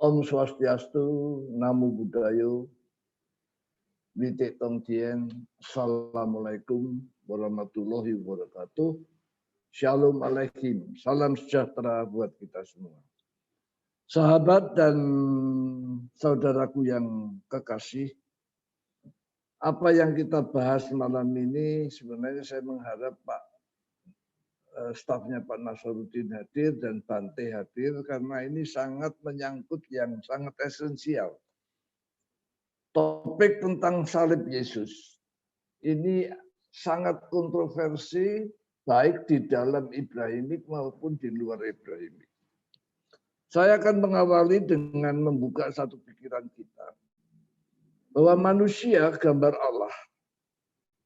Om Swastiastu, Namo Buddhaya, Witik Tong Tien, Assalamualaikum warahmatullahi wabarakatuh. Shalom Alaikum, salam sejahtera buat kita semua. Sahabat dan saudaraku yang kekasih, apa yang kita bahas malam ini sebenarnya saya mengharap Pak stafnya Pak Nasaruddin hadir dan Bante hadir karena ini sangat menyangkut yang sangat esensial. Topik tentang salib Yesus ini sangat kontroversi baik di dalam Ibrahimik maupun di luar Ibrahimik. Saya akan mengawali dengan membuka satu pikiran kita bahwa manusia gambar Allah,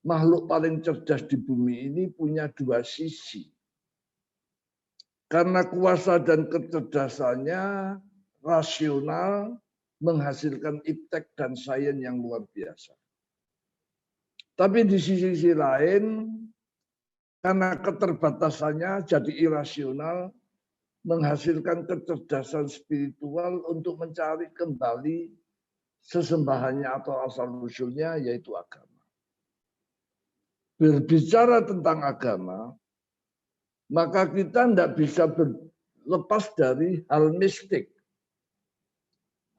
makhluk paling cerdas di bumi ini punya dua sisi. Karena kuasa dan kecerdasannya rasional menghasilkan iptek dan sains yang luar biasa. Tapi di sisi lain karena keterbatasannya jadi irasional menghasilkan kecerdasan spiritual untuk mencari kembali sesembahannya atau asal-usulnya yaitu agama. Berbicara tentang agama, maka kita tidak bisa lepas dari hal mistik.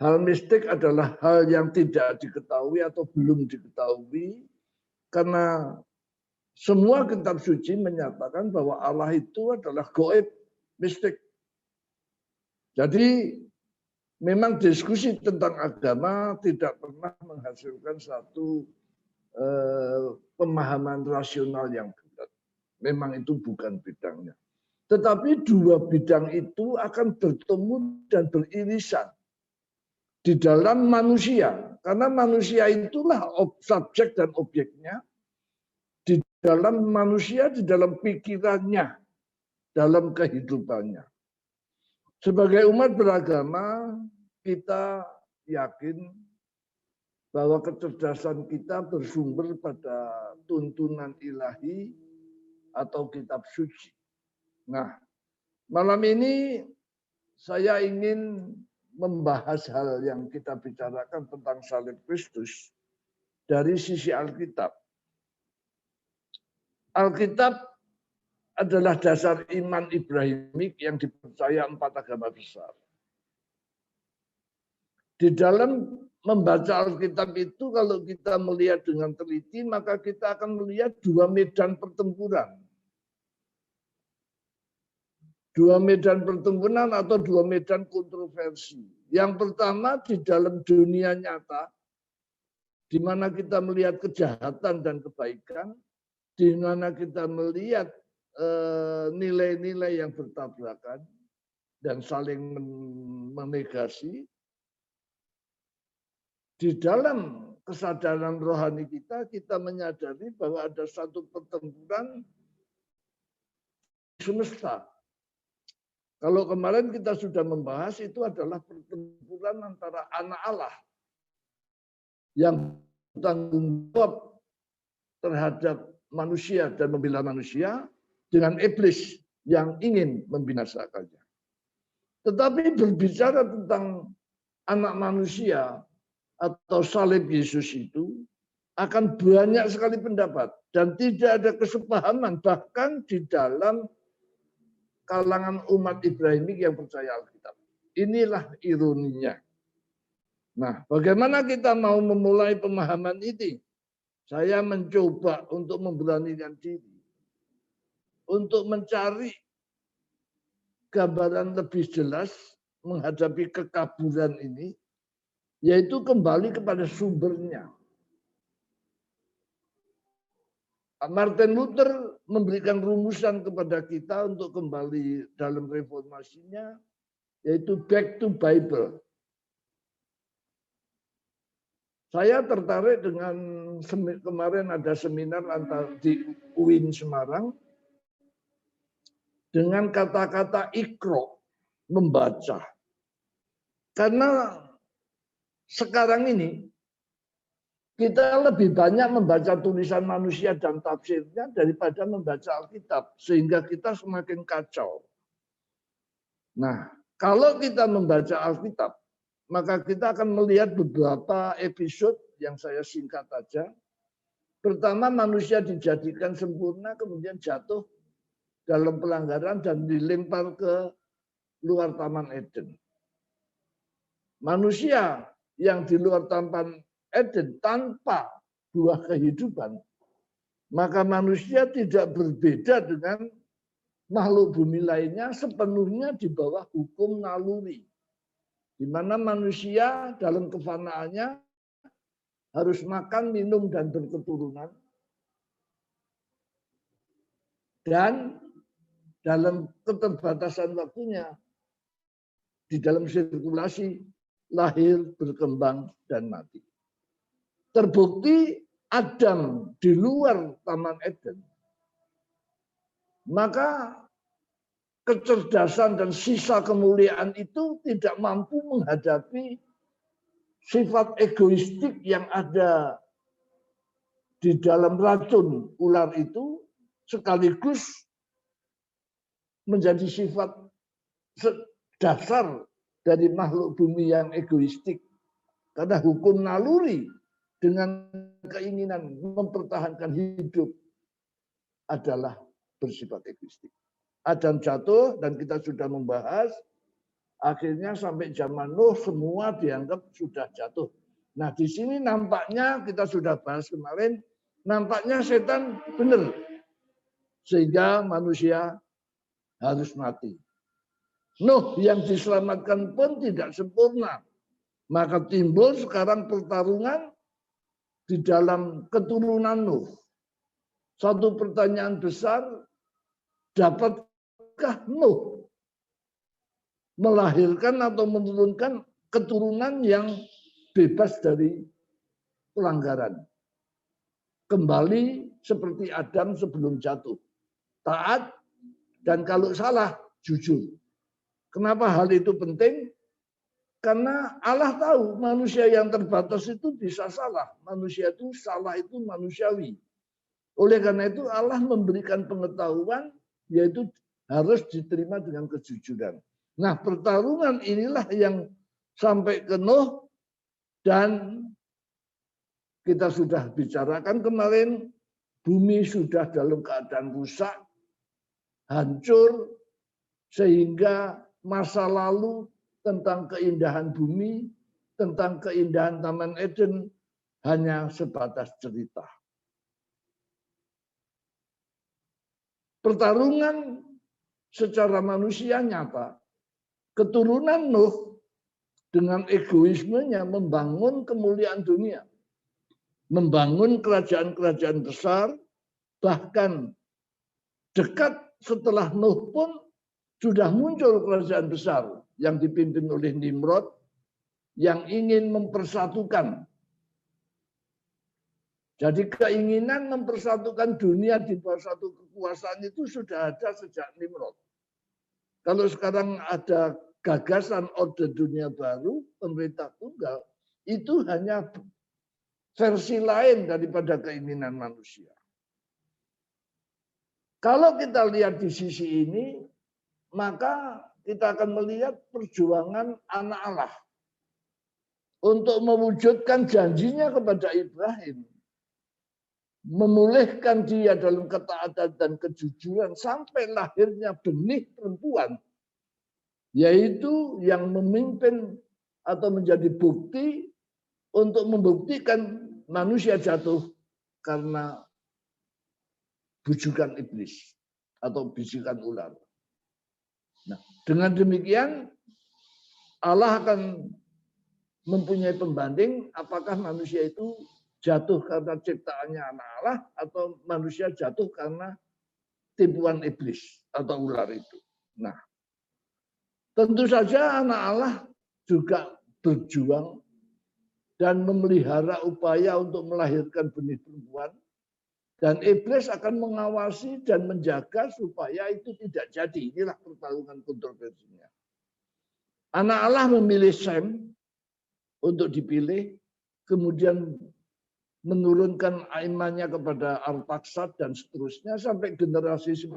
Hal mistik adalah hal yang tidak diketahui atau belum diketahui karena semua kitab suci menyatakan bahwa Allah itu adalah gaib, mistik. Jadi memang diskusi tentang agama tidak pernah menghasilkan satu pemahaman rasional yang benar. Memang itu bukan bidangnya. Tetapi dua bidang itu akan bertemu dan beririsan di dalam manusia. Karena manusia itulah subjek dan objeknya. Di dalam manusia, di dalam pikirannya, dalam kehidupannya. Sebagai umat beragama, kita yakin bahwa kecerdasan kita bersumber pada tuntunan ilahi atau kitab suci. Nah, malam ini saya ingin membahas hal yang kita bicarakan tentang salib Kristus dari sisi Alkitab. Alkitab adalah dasar iman Ibrahimik yang dipercaya 4 agama besar. Di dalam membaca Alkitab itu kalau kita melihat dengan teliti maka kita akan melihat dua medan pertempuran. Dua medan pertempuran atau dua medan kontroversi. Yang pertama di dalam dunia nyata, di mana kita melihat kejahatan dan kebaikan, di mana kita melihat nilai-nilai yang bertabrakan dan saling menegasi. Di dalam kesadaran rohani kita, kita menyadari bahwa ada satu pertempuran semesta. Kalau kemarin kita sudah membahas itu adalah pertempuran antara anak Allah yang bertanggung jawab terhadap manusia dan membela manusia dengan iblis yang ingin membinasakannya. Tetapi berbicara tentang anak manusia atau salib Yesus itu akan banyak sekali pendapat dan tidak ada kesepahaman bahkan di dalam kalangan umat Ibrahimik yang percaya Alkitab. Inilah ironinya. Nah, bagaimana kita mau memulai pemahaman ini? Saya mencoba untuk memberanikan diri untuk mencari gambaran lebih jelas menghadapi kekaburan ini, yaitu kembali kepada sumbernya. Martin Luther memberikan rumusan kepada kita untuk kembali dalam reformasinya, yaitu back to Bible. Saya tertarik dengan kemarin ada seminar di UIN Semarang dengan kata-kata ikro, membaca. Karena sekarang ini kita lebih banyak membaca tulisan manusia dan tafsirnya daripada membaca Alkitab, sehingga kita semakin kacau. Nah, kalau kita membaca Alkitab, maka kita akan melihat beberapa episode yang saya singkat aja. Pertama, manusia dijadikan sempurna, kemudian jatuh dalam pelanggaran dan dilempar ke luar Taman Eden. Manusia yang di luar Taman Eden tanpa buah kehidupan, maka manusia tidak berbeda dengan makhluk bumi lainnya, sepenuhnya di bawah hukum naluri. Di mana manusia dalam kefanaannya harus makan, minum, dan berketurunan. Dan dalam keterbatasan waktunya, di dalam sirkulasi, lahir, berkembang, dan mati. Terbukti Adam di luar Taman Eden, maka kecerdasan dan sisa kemuliaan itu tidak mampu menghadapi sifat egoistik yang ada di dalam racun ular itu, sekaligus menjadi sifat dasar dari makhluk bumi yang egoistik. Karena hukum naluri dengan keinginan mempertahankan hidup adalah bersifat egoistik. Adam jatuh dan kita sudah membahas, akhirnya sampai zaman Nuh semua dianggap sudah jatuh. Nah, di sini nampaknya kita sudah bahas kemarin, nampaknya setan benar. Sehingga manusia harus mati. Nuh yang diselamatkan pun tidak sempurna. Maka timbul sekarang pertarungan di dalam keturunan Nuh. Satu pertanyaan besar, dapatkah Nuh melahirkan atau menurunkan keturunan yang bebas dari pelanggaran? Kembali seperti Adam sebelum jatuh. Taat, dan kalau salah, jujur. Kenapa hal itu penting? Karena Allah tahu manusia yang terbatas itu bisa salah. Manusia itu salah itu manusiawi. Oleh karena itu Allah memberikan pengetahuan, yaitu harus diterima dengan kejujuran. Nah, pertarungan inilah yang sampai ke Nuh, dan kita sudah bicarakan kemarin, bumi sudah dalam keadaan rusak, hancur, sehingga masa lalu tentang keindahan bumi, tentang keindahan Taman Eden hanya sebatas cerita. Pertarungan secara manusia nyata. Keturunan Nuh dengan egoismenya membangun kemuliaan dunia. Membangun kerajaan-kerajaan besar, bahkan dekat setelah Nuh pun sudah muncul kerajaan besar yang dipimpin oleh Nimrod yang ingin mempersatukan. Jadi keinginan mempersatukan dunia di bawah satu kekuasaan itu sudah ada sejak Nimrod. Kalau sekarang ada gagasan orde dunia baru, pemerintah tunggal, itu hanya versi lain daripada keinginan manusia. Kalau kita lihat di sisi ini, maka kita akan melihat perjuangan anak Allah untuk mewujudkan janjinya kepada Ibrahim, memulihkan dia dalam ketaatan dan kejujuran sampai lahirnya benih perempuan, yaitu yang memimpin atau menjadi bukti untuk membuktikan manusia jatuh karena bujukan iblis atau bisikan ular. Nah, dengan demikian Allah akan mempunyai pembanding apakah manusia itu jatuh karena ciptaannya anak Allah atau manusia jatuh karena tipuan iblis atau ular itu. Nah, tentu saja anak Allah juga berjuang dan memelihara upaya untuk melahirkan benih perempuan. Dan iblis akan mengawasi dan menjaga supaya itu tidak jadi. Inilah pertarungan kontroversinya. Anak Allah memilih Sem untuk dipilih, kemudian menurunkan imannya kepada Arphaxad dan seterusnya sampai generasi 10.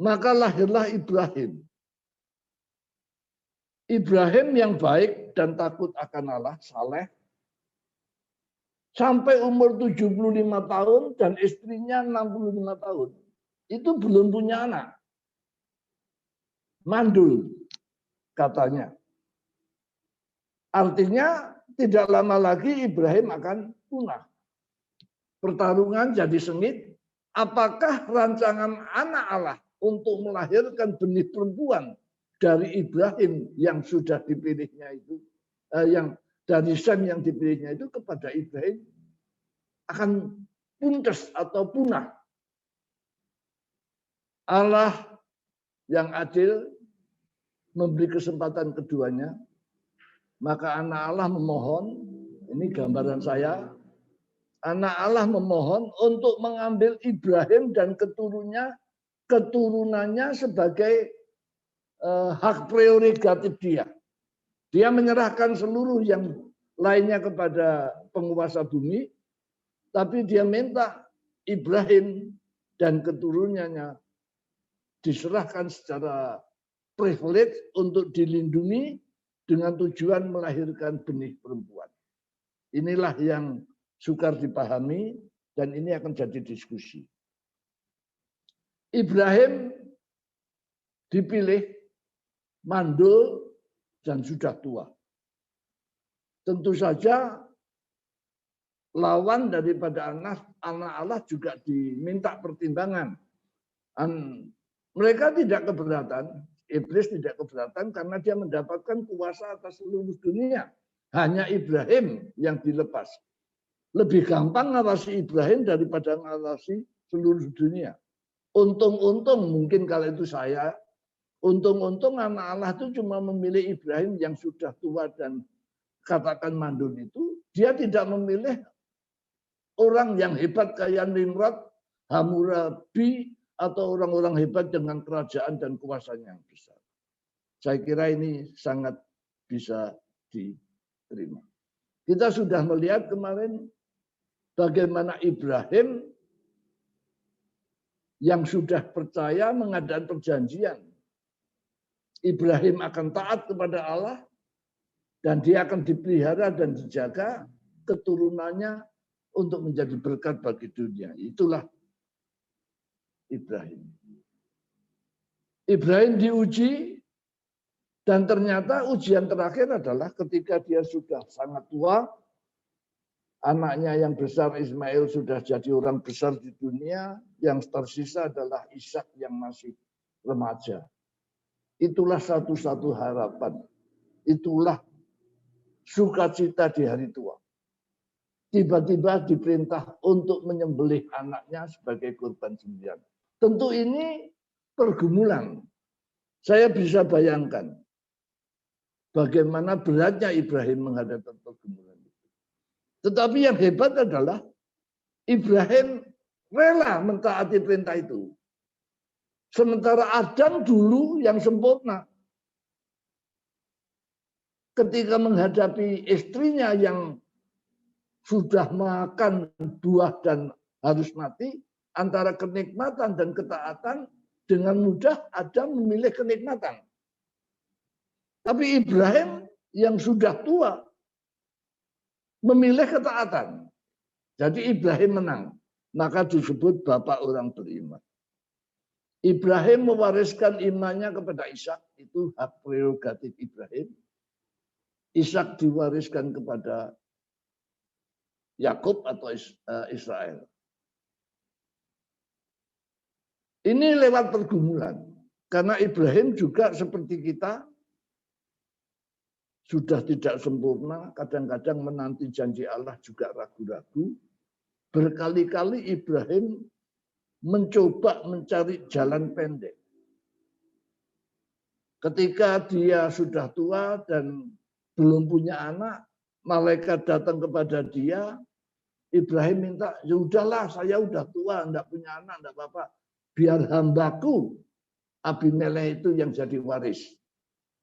Maka lahirlah Ibrahim. Ibrahim yang baik dan takut akan Allah, saleh, sampai umur 75 tahun dan istrinya 65 tahun. Itu belum punya anak. Mandul katanya. Artinya tidak lama lagi Ibrahim akan punah. Pertarungan jadi sengit. Apakah rancangan anak Allah untuk melahirkan benih perempuan dari Ibrahim yang sudah dipilihnya itu, yang dari Sem yang dipilihnya itu kepada Ibrahim akan puntes atau punah. Allah yang adil memberi kesempatan keduanya, maka anak Allah memohon, ini gambaran saya, anak Allah memohon untuk mengambil Ibrahim dan keturunannya sebagai hak prerogatif dia. Dia menyerahkan seluruh yang lainnya kepada penguasa bumi, tapi dia minta Ibrahim dan keturunannya diserahkan secara privilege untuk dilindungi dengan tujuan melahirkan benih perempuan. Inilah yang sukar dipahami dan ini akan jadi diskusi. Ibrahim dipilih mandul dan sudah tua. Tentu saja lawan daripada anak Allah juga diminta pertimbangan. Mereka tidak keberatan, iblis tidak keberatan karena dia mendapatkan kuasa atas seluruh dunia. Hanya Ibrahim yang dilepas. Lebih gampang ngawasi Ibrahim daripada ngawasi seluruh dunia. Untung-untung mungkin kalau itu saya, untung-untung anak Allah itu cuma memilih Ibrahim yang sudah tua dan katakan mandul itu. Dia tidak memilih orang yang hebat kayak Nimrod, Hammurabi, atau orang-orang hebat dengan kerajaan dan kuasanya yang besar. Saya kira ini sangat bisa diterima. Kita sudah melihat kemarin bagaimana Ibrahim yang sudah percaya mengadakan perjanjian. Ibrahim akan taat kepada Allah dan dia akan dipelihara dan dijaga keturunannya untuk menjadi berkat bagi dunia. Itulah Ibrahim. Ibrahim diuji dan ternyata ujian terakhir adalah ketika dia sudah sangat tua, anaknya yang besar Ismail sudah jadi orang besar di dunia, yang tersisa adalah Ishak yang masih remaja. Itulah satu-satu harapan. Itulah sukacita di hari tua. Tiba-tiba diperintah untuk menyembelih anaknya sebagai korban sembelihan. Tentu ini pergumulan. Saya bisa bayangkan bagaimana beratnya Ibrahim menghadapi pergumulan itu. Tetapi yang hebat adalah Ibrahim rela mentaati perintah itu. Sementara Adam dulu yang sempurna. Ketika menghadapi istrinya yang sudah makan buah dan harus mati, antara kenikmatan dan ketaatan, dengan mudah Adam memilih kenikmatan. Tapi Ibrahim yang sudah tua memilih ketaatan. Jadi Ibrahim menang. Maka disebut bapak orang beriman. Ibrahim mewariskan imannya kepada Ishak. Itu hak prerogatif Ibrahim. Ishak diwariskan kepada Yakub atau Israel. Ini lewat pergumulan. Karena Ibrahim juga seperti kita sudah tidak sempurna, kadang-kadang menanti janji Allah juga ragu-ragu. Berkali-kali Ibrahim mencoba mencari jalan pendek. Ketika dia sudah tua dan belum punya anak, malaikat datang kepada dia, Ibrahim minta, ya udahlah saya udah tua, enggak punya anak, enggak apa-apa. Biar hambaku Abimelek itu yang jadi waris.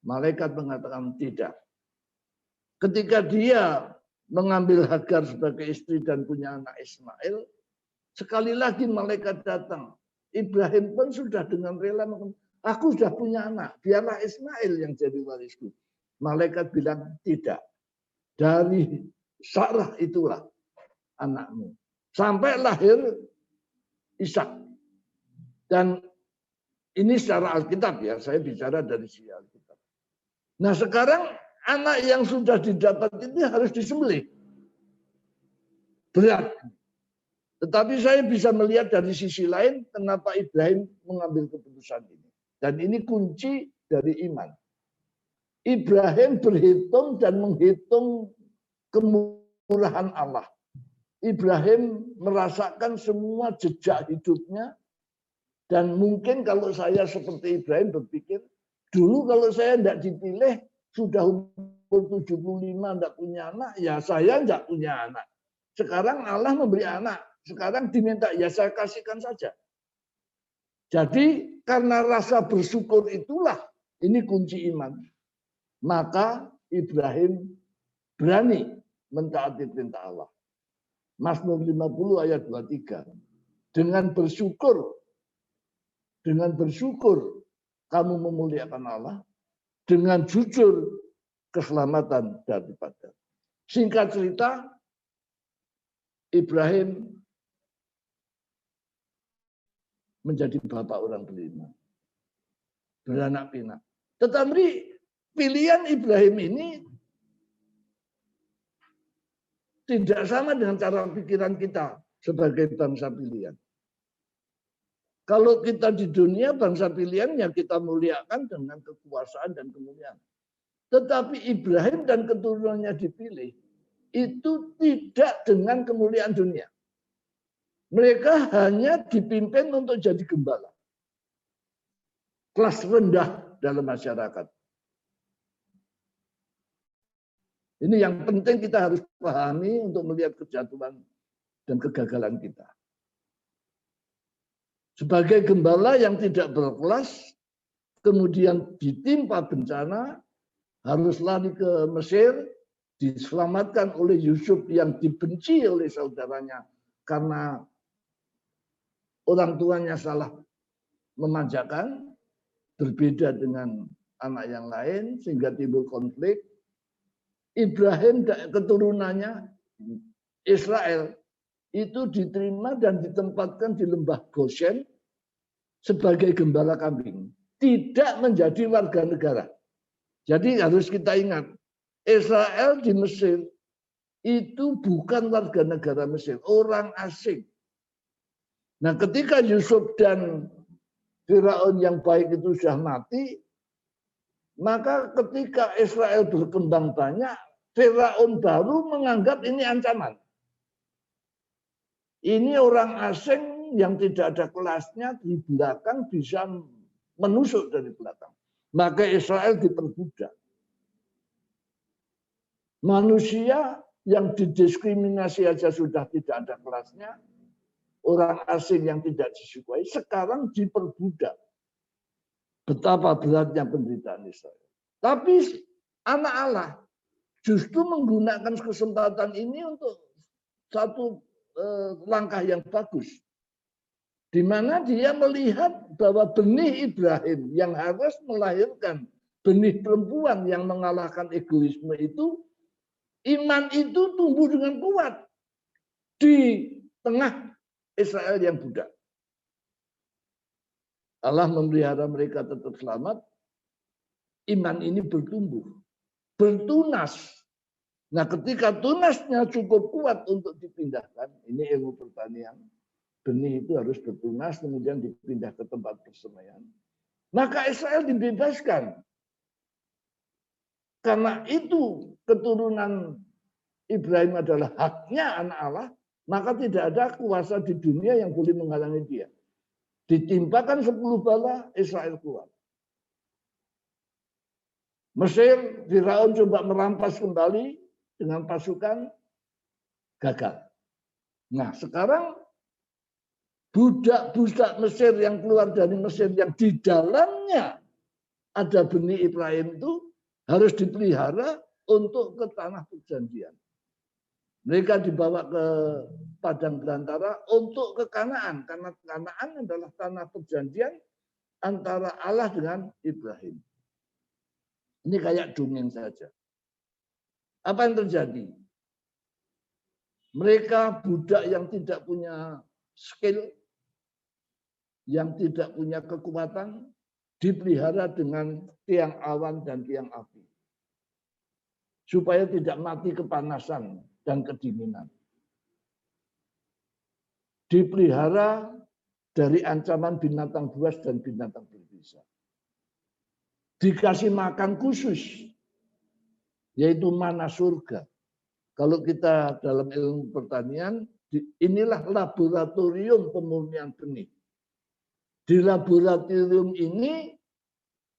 Malaikat mengatakan tidak. Ketika dia mengambil Hagar sebagai istri dan punya anak Ismail, sekali lagi malaikat datang. Ibrahim pun sudah dengan rela, aku sudah punya anak, biarlah Ismail yang jadi warisku. Malaikat bilang tidak. Dari Sarah itulah anakmu. Sampai lahir Ishak. Dan ini secara Alkitab ya, saya bicara dari sisi Alkitab. Nah sekarang anak yang sudah didapat ini harus disembelih. Berat. Tetapi saya bisa melihat dari sisi lain kenapa Ibrahim mengambil keputusan ini. Dan ini kunci dari iman. Ibrahim berhitung dan menghitung kemurahan Allah. Ibrahim merasakan semua jejak hidupnya. Dan mungkin kalau saya seperti Ibrahim berpikir, dulu kalau saya tidak dipilih, sudah umur 75 tidak punya anak, ya saya tidak punya anak. Sekarang Allah memberi anak. Sekarang diminta, ya saya kasihkan saja. Jadi karena rasa bersyukur itulah, ini kunci iman. Maka Ibrahim berani mentaati perintah Allah. Mazmur 50 ayat 23. Dengan bersyukur kamu memuliakan Allah. Dengan jujur keselamatan daripada. Singkat cerita, Ibrahim menjadi bapak orang beriman. Beranak pinak. Tetapi pilihan Ibrahim ini tidak sama dengan cara pikiran kita sebagai bangsa pilihan. Kalau kita di dunia bangsa pilihan yang kita muliakan dengan kekuasaan dan kemuliaan. Tetapi Ibrahim dan keturunannya dipilih itu tidak dengan kemuliaan dunia. Mereka hanya dipimpin untuk jadi gembala. Kelas rendah dalam masyarakat. Ini yang penting kita harus pahami untuk melihat kejatuhan dan kegagalan kita. Sebagai gembala yang tidak berkelas, kemudian ditimpa bencana, harus lari ke Mesir, diselamatkan oleh Yusuf yang dibenci oleh saudaranya karena orang tuanya salah memanjakan, berbeda dengan anak yang lain, sehingga timbul konflik. Ibrahim dan keturunannya Israel itu diterima dan ditempatkan di lembah Goshen sebagai gembala kambing, tidak menjadi warga negara. Jadi harus kita ingat, Israel di Mesir itu bukan warga negara Mesir, orang asing. Nah, ketika Yusuf dan Firaun yang baik itu sudah mati, maka ketika Israel berkembang banyak, Firaun baru menganggap ini ancaman. Ini orang asing yang tidak ada kelasnya di belakang bisa menusuk dari belakang. Maka Israel diperbudak. Manusia yang didiskriminasi aja sudah tidak ada kelasnya, orang asing yang tidak disukai, sekarang diperbudak. Betapa beratnya penderitaan Israel. Tapi anak Allah justru menggunakan kesempatan ini untuk satu langkah yang bagus. Di mana dia melihat bahwa benih Ibrahim yang harus melahirkan benih perempuan yang mengalahkan egoisme itu, iman itu tumbuh dengan kuat di tengah Israel yang budak. Allah memelihara mereka tetap selamat. Iman ini bertumbuh, bertunas. Nah, ketika tunasnya cukup kuat untuk dipindahkan, ini ilmu pertanian, benih itu harus bertunas, kemudian dipindah ke tempat persemaian. Maka Israel dibebaskan. Karena itu keturunan Ibrahim adalah haknya anak Allah, maka tidak ada kuasa di dunia yang boleh menghalangi dia. Ditimpakan 10 bala, Israel keluar. Mesir, Firaun coba merampas kembali, dengan pasukan gagal. Nah, sekarang budak-budak Mesir yang keluar dari Mesir yang di dalamnya ada benih Ibrahim itu harus dipelihara untuk ke tanah perjanjian. Mereka dibawa ke padang belantara untuk ke Kanaan, karena Kanaan adalah tanah perjanjian antara Allah dengan Ibrahim. Ini kayak dongeng saja. Apa yang terjadi? Mereka budak yang tidak punya skill, yang tidak punya kekuatan, dipelihara dengan tiang awan dan tiang api. Supaya tidak mati kepanasan dan kedinginan. Dipelihara dari ancaman binatang buas dan binatang berbisa. Dikasih makan khusus, yaitu mana surga. Kalau kita dalam ilmu pertanian, inilah laboratorium pemurnian benih. Di laboratorium ini,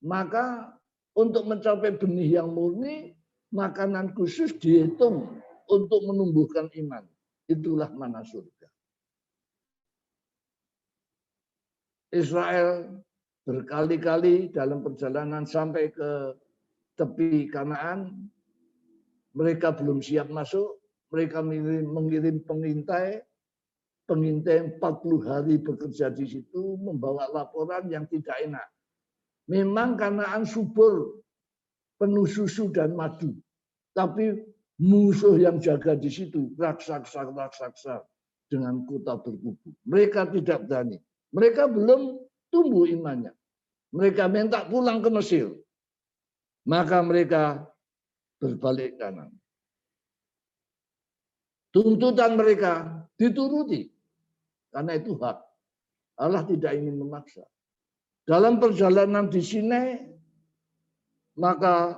maka untuk mencapai benih yang murni, makanan khusus dihitung untuk menumbuhkan iman. Itulah mana surga. Israel berkali-kali dalam perjalanan sampai ke tepi Kanaan, mereka belum siap masuk, mereka mengirim pengintai 40 hari bekerja di situ, membawa laporan yang tidak enak. Memang Kanaan subur, penuh susu dan madu, tapi musuh yang jaga di situ raksasa dengan kuta berkubu. Mereka tidak berani. Mereka belum tumbuh imannya. Mereka minta pulang ke Mesir. Maka mereka berbalik kanan. Tuntutan mereka dituruti. Karena itu hak. Allah tidak ingin memaksa. Dalam perjalanan di Sinai, maka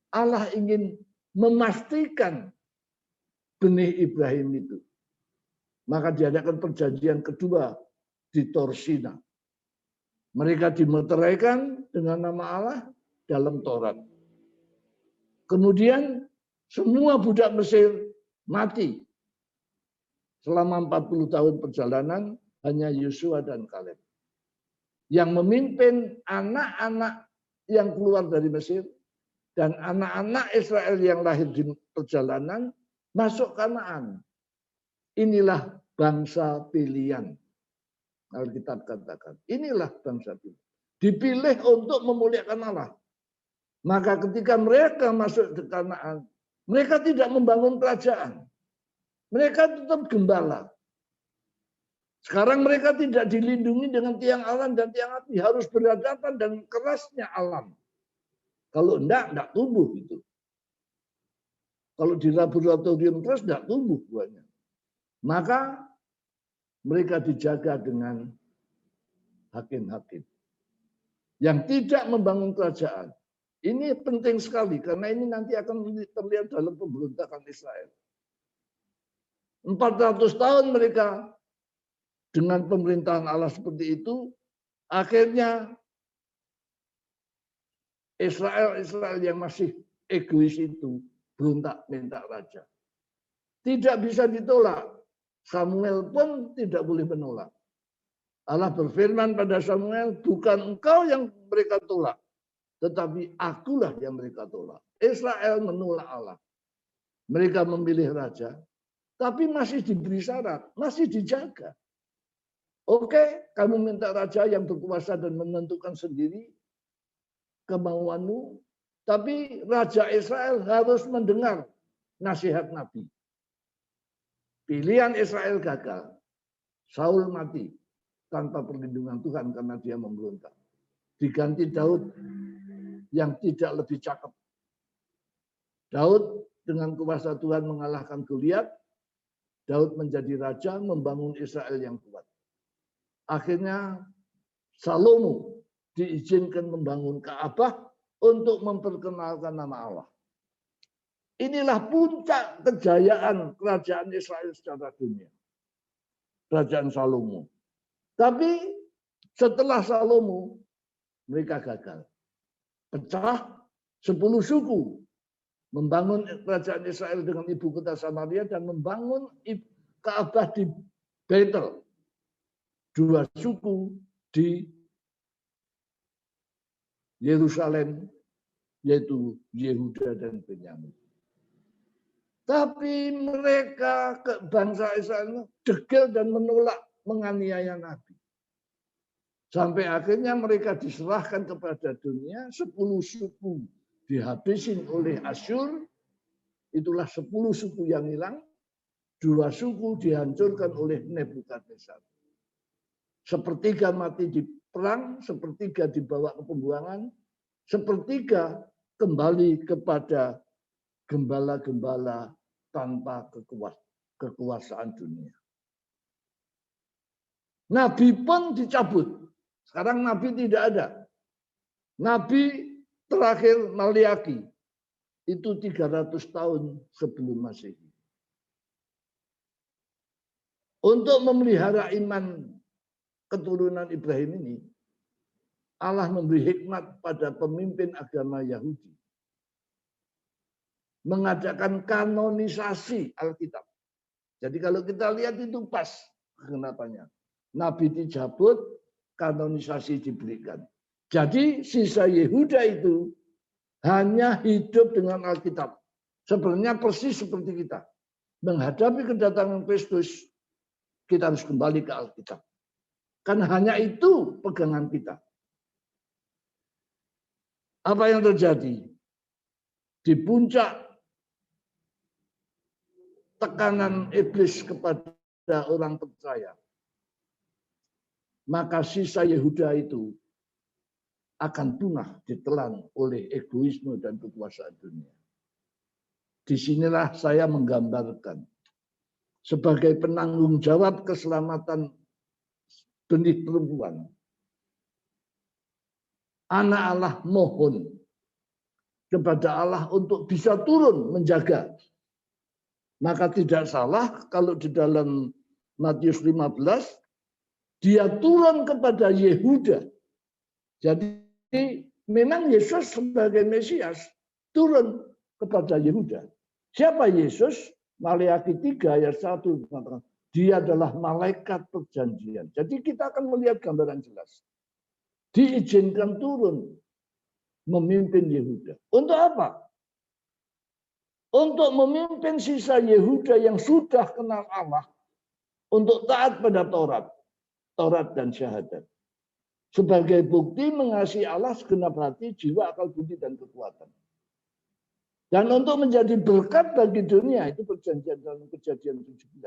Allah ingin memastikan benih Ibrahim itu. Maka diadakan perjanjian kedua di Torsina. Mereka dimeteraikan dengan nama Allah dalam Taurat. Kemudian semua budak Mesir mati. Selama 40 tahun perjalanan hanya Yosua dan Kaleb. Yang memimpin anak-anak yang keluar dari Mesir dan anak-anak Israel yang lahir di perjalanan masuk Kanaan. Inilah bangsa pilihan. Alkitab katakan, inilah bangsa pilihan. Dipilih untuk memuliakan Allah. Maka ketika mereka masuk ke Kanaan, mereka tidak membangun kerajaan. Mereka tetap gembala. Sekarang mereka tidak dilindungi dengan tiang awan dan tiang api. Harus berhadapan dengan kerasnya alam. Kalau enggak tumbuh itu. Kalau di laboratorium terus enggak tumbuh buahnya. Maka mereka dijaga dengan hakim-hakim yang tidak membangun kerajaan. Ini penting sekali karena ini nanti akan terlihat dalam pemberontakan Israel. 400 tahun mereka dengan pemerintahan Allah seperti itu, akhirnya Israel yang masih egois itu berontak minta raja. Tidak bisa ditolak. Samuel pun tidak boleh menolak. Allah berfirman pada Samuel, bukan engkau yang mereka tolak, tetapi akulah yang mereka tolak. Israel menolak Allah. Mereka memilih raja, tapi masih diberi syarat, masih dijaga. Oke, kamu minta raja yang berkuasa dan menentukan sendiri kemauanmu, tapi raja Israel harus mendengar nasihat Nabi. Pilihan Israel gagal. Saul mati tanpa perlindungan Tuhan karena dia memberontak. Diganti Daud yang tidak lebih cakep. Daud dengan kuasa Tuhan mengalahkan Goliat. Daud menjadi raja, membangun Israel yang kuat. Akhirnya Salomo diizinkan membangun Ka'bah untuk memperkenalkan nama Allah. Inilah puncak kejayaan kerajaan Israel secara dunia. Kerajaan Salomo. Tapi setelah Salomo, mereka gagal. Pecah 10 suku. membangun kerajaan Israel dengan ibu kota Samaria dan membangun Ka'bah di Betel. 2 suku di Yerusalem, yaitu Yehuda dan Benyamin. Tapi mereka bangsa Israel degil dan menolak menganiaya Nabi. Sampai akhirnya mereka diserahkan kepada dunia, 10 suku dihabisin oleh Asyur, itulah 10 suku yang hilang, 2 suku dihancurkan oleh Nebukadnezar. Sepertiga mati di perang, sepertiga dibawa ke pembuangan, sepertiga kembali kepada gembala-gembala tanpa kekuasaan dunia. Nabi pun dicabut. Sekarang Nabi tidak ada. Nabi terakhir Maliaki itu 300 tahun sebelum Masehi. Untuk memelihara iman keturunan Ibrahim ini, Allah memberi hikmat pada pemimpin agama Yahudi. Mengadakan kanonisasi Alkitab. Jadi kalau kita lihat itu pas kegenapannya. Nabi dicabut, kanonisasi diberikan. Jadi sisa Yehuda itu hanya hidup dengan Alkitab. Sebenarnya persis seperti kita. Menghadapi kedatangan Kristus, kita harus kembali ke Alkitab. Karena hanya itu pegangan kita. Apa yang terjadi? Di puncak tekanan iblis kepada orang percaya, maka sisa Yehuda itu akan punah ditelan oleh egoisme dan kekuasaan dunia. Disinilah saya menggambarkan sebagai penanggung jawab keselamatan benih perempuan. Anak Allah mohon kepada Allah untuk bisa turun menjaga. Maka tidak salah kalau di dalam Matius 15 dia turun kepada Yehuda. Jadi memang Yesus sebagai Mesias turun kepada Yehuda. Siapa Yesus? Maleakhi 3 ayat 1 mengatakan dia adalah malaikat perjanjian. Jadi kita akan melihat gambaran jelas. Diizinkan turun memimpin Yehuda. Untuk apa? Untuk memimpin sisa Yehuda yang sudah kenal Allah untuk taat pada Taurat dan syahadat. Sebagai bukti mengasihi Allah segenap hati, jiwa, akal budi, dan kekuatan. Dan untuk menjadi berkat bagi dunia, itu perjanjian dalam Kejadian 17.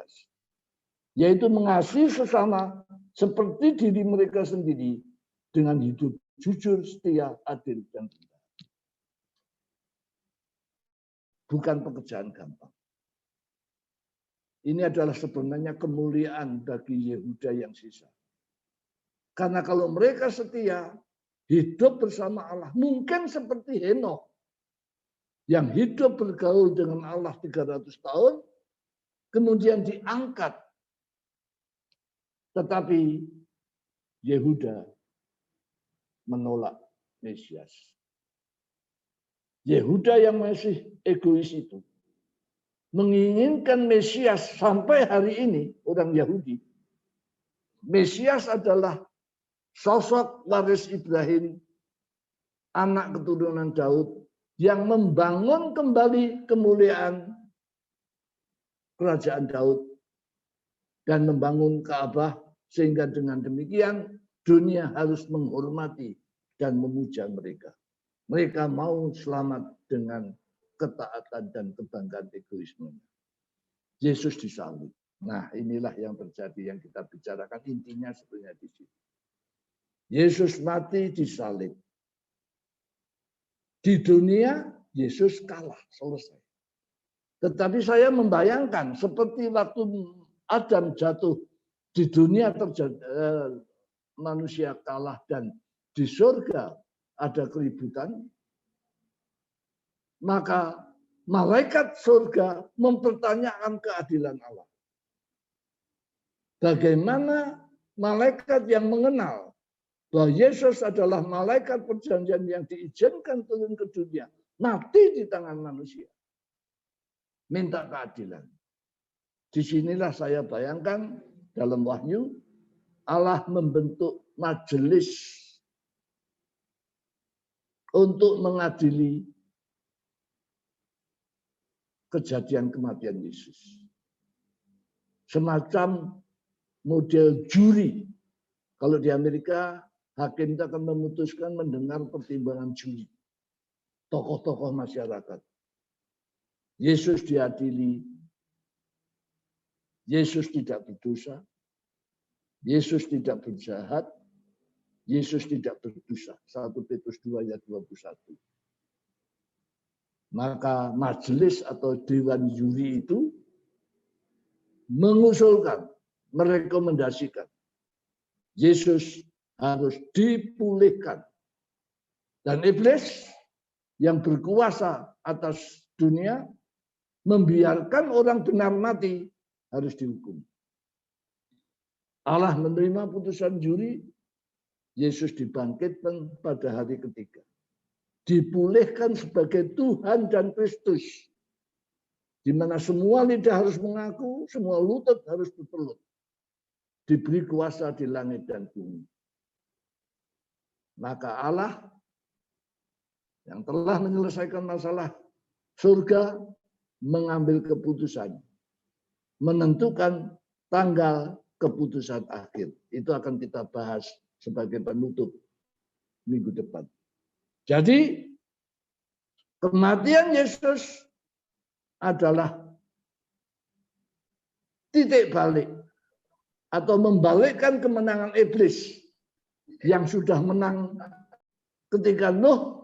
Yaitu mengasihi sesama seperti diri mereka sendiri dengan hidup jujur, setia, adil, dan benar. Bukan pekerjaan gampang. Ini adalah sebenarnya kemuliaan bagi Yehuda yang sisa. Karena kalau mereka setia, hidup bersama Allah, mungkin seperti Henokh yang hidup bergaul dengan Allah 300 tahun, kemudian diangkat. Tetapi Yehuda menolak Mesias. Yehuda yang masih egois itu menginginkan Mesias sampai hari ini, orang Yahudi. Mesias adalah sosok waris Ibrahim, anak keturunan Daud, yang membangun kembali kemuliaan kerajaan Daud dan membangun Ka'bah, sehingga dengan demikian dunia harus menghormati dan memuja mereka. Mereka mau selamat dengan ketaatan dan kebanggaan egoisme. Yesus disalib. Nah, inilah yang terjadi yang kita bicarakan, intinya sebenarnya di sini. Yesus mati disalib. Di dunia Yesus kalah, selesai. Tetapi saya membayangkan seperti waktu Adam jatuh di dunia terjadi manusia kalah dan di surga ada keributan, maka malaikat surga mempertanyakan keadilan Allah. Bagaimana malaikat yang mengenal bahwa Yesus adalah malaikat perjanjian yang diizinkan turun ke dunia, mati di tangan manusia. Minta keadilan. Disinilah saya bayangkan dalam Wahyu, Allah membentuk majelis untuk mengadili kejadian kematian Yesus. Semacam model juri. Kalau di Amerika, hakim itu akan memutuskan mendengar pertimbangan juri. Tokoh-tokoh masyarakat. Yesus diadili. Yesus tidak berdosa. Yesus tidak berjahat. Yesus tidak berdosa. 1 Petrus 2 ayat 21. Maka majelis atau dewan juri itu mengusulkan, merekomendasikan Yesus harus dipulihkan. Dan iblis yang berkuasa atas dunia membiarkan orang benar mati harus dihukum. Allah menerima putusan juri, Yesus dibangkitkan pada hari ketiga. Dipulihkan sebagai Tuhan dan Kristus. Di mana semua lidah harus mengaku, semua lutut harus berpelut. Diberi kuasa di langit dan bumi. Maka Allah yang telah menyelesaikan masalah surga mengambil keputusan, menentukan tanggal keputusan akhir. Itu akan kita bahas sebagai penutup minggu depan. Jadi kematian Yesus adalah titik balik atau membalikkan kemenangan iblis yang sudah menang ketika Nuh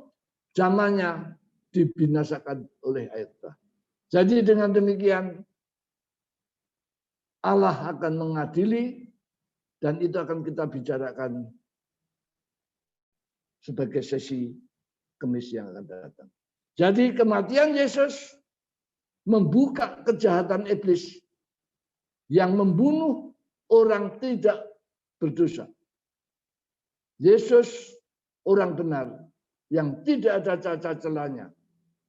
zamannya dibinasakan oleh air bah. Jadi dengan demikian Allah akan mengadili dan itu akan kita bicarakan sebagai sesi Kamis yang akan datang. Jadi kematian Yesus membuka kejahatan iblis yang membunuh orang tidak berdosa. Yesus orang benar yang tidak ada cacat celanya.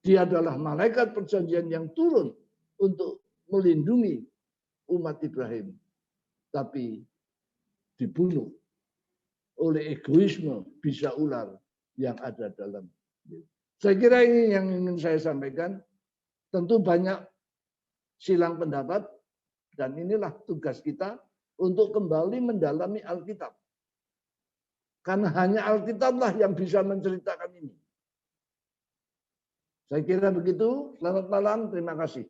Dia adalah malaikat perjanjian yang turun untuk melindungi umat Ibrahim. Tapi dibunuh oleh egoisme bisa ular yang ada dalam diri. Saya kira ini yang ingin saya sampaikan. Tentu banyak silang pendapat dan inilah tugas kita untuk kembali mendalami Alkitab. Karena hanya Alkitablah yang bisa menceritakan ini. Saya kira begitu. Selamat malam. Terima kasih.